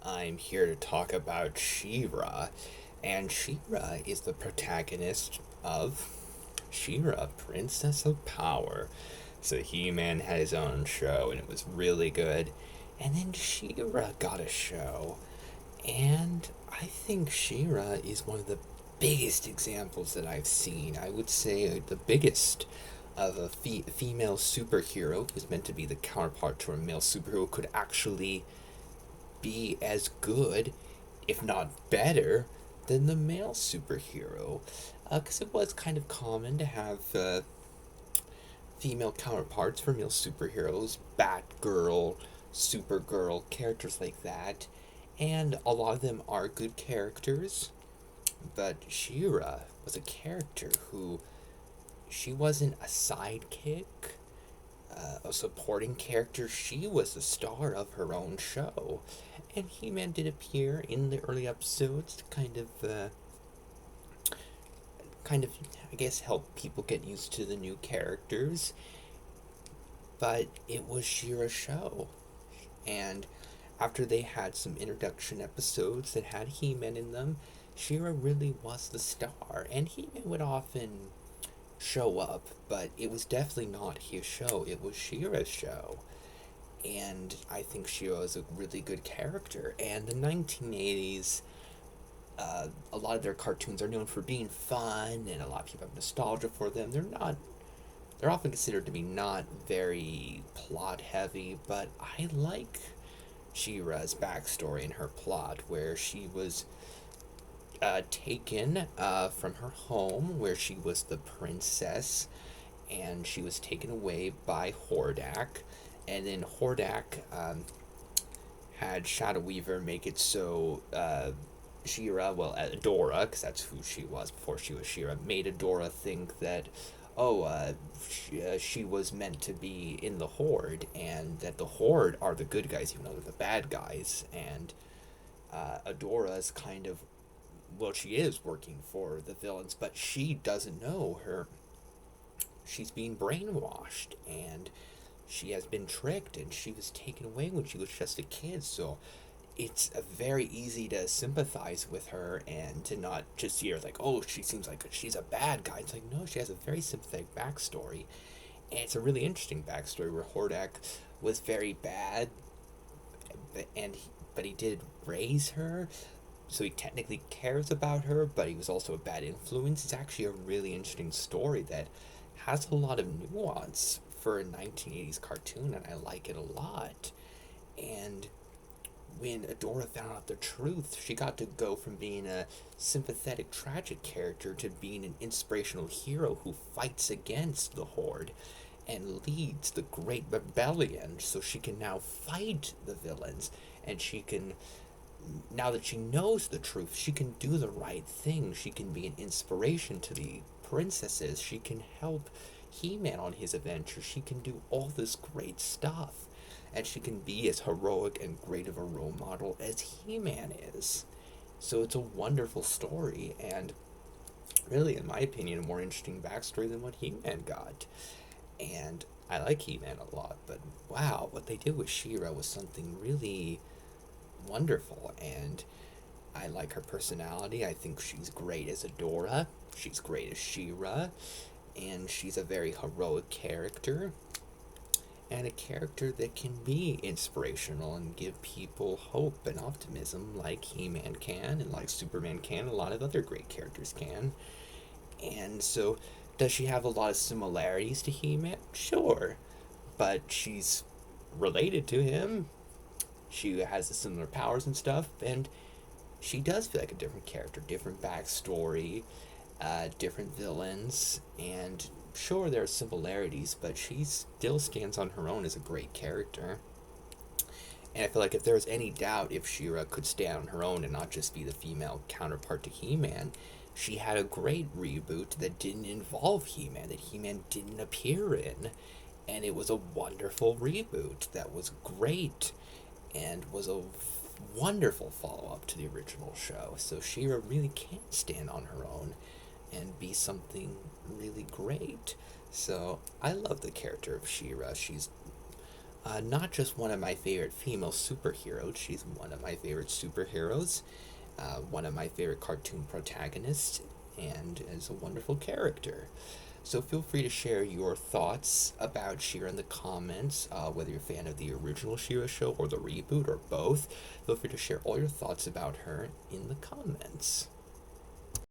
I'm here to talk about She-Ra, and She-Ra is the protagonist of She-Ra, Princess of Power. So He-Man had his own show, and it was really good. And then She-Ra got a show, and I think She-Ra is one of the biggest examples that I've seen. I would say the biggest of a female superhero who's meant to be the counterpart to a male superhero could actually be as good, if not better, than the male superhero. Because it was kind of common to have female counterparts for male superheroes, Batgirl, Supergirl, characters like that. And a lot of them are good characters, but She-Ra was a character who she wasn't a sidekick, a supporting character. She was the star of her own show. And He-Man did appear in the early episodes to I guess, help people get used to the new characters. But it was She-Ra's show. And after they had some introduction episodes that had He-Man in them, She-Ra really was the star. And He-Man would often show up, but it was definitely not his show. It was She-Ra's show. And I think She-Ra is a really good character. And the 1980s, a lot of their cartoons are known for being fun, and a lot of people have nostalgia for them. They're often considered to be not very plot heavy, but I like She-Ra's backstory and her plot, where she was taken from her home, where she was the princess, and she was taken away by Hordak. And then Hordak had Shadow Weaver make it so She-Ra, well, Adora, because that's who she was before she was She-Ra, made Adora think that, she was meant to be in the Horde, and that the Horde are the good guys, even though they're the bad guys. And Adora's kind of, well, she is working for the villains, but she doesn't know her. She's being brainwashed, and she has been tricked, and she was taken away when she was just a kid. So it's very easy to sympathize with her and to not just see her like, oh, she seems like she's a bad guy. It's like, no, she has a very sympathetic backstory. And it's a really interesting backstory where Hordak was very bad, but he did raise her, so he technically cares about her, but he was also a bad influence. It's actually a really interesting story that has a lot of nuance for a 1980s cartoon, and I like it a lot. And when Adora found out the truth, she got to go from being a sympathetic, tragic character to being an inspirational hero who fights against the Horde and leads the Great Rebellion, so she can now fight the villains, and she can, now that she knows the truth, she can do the right thing. She can be an inspiration to the princesses. She can help He-Man on his adventure. She can do all this great stuff. And she can be as heroic and great of a role model as He-Man is. So it's a wonderful story, and really, in my opinion, a more interesting backstory than what He-Man got. And I like He-Man a lot, but wow, what they did with She-Ra was something really wonderful, and I like her personality. I think she's great as Adora. She's great as She-Ra, and she's a very heroic character, and a character that can be inspirational and give people hope and optimism like He-Man can, and like Superman can, and a lot of other great characters can. And so, does she have a lot of similarities to He-Man? Sure, but she's related to him. She has the similar powers and stuff, and she does feel like a different character, different backstory, different villains, and sure, there are similarities, but she still stands on her own as a great character. And I feel like if there was any doubt if She-Ra could stand on her own and not just be the female counterpart to He-Man, she had a great reboot that didn't involve He-Man, that He-Man didn't appear in. And it was a wonderful reboot that was great and was a wonderful follow up to the original show. So She-Ra really can stand on her own and be something really great. So I love the character of She-Ra. She's Not just one of my favorite female superheroes, she's one of my favorite superheroes, one of my favorite cartoon protagonists, and is a wonderful character. So feel free to share your thoughts about She-Ra in the comments, whether you're a fan of the original She-Ra show or the reboot or both. Feel free to share all your thoughts about her in the comments.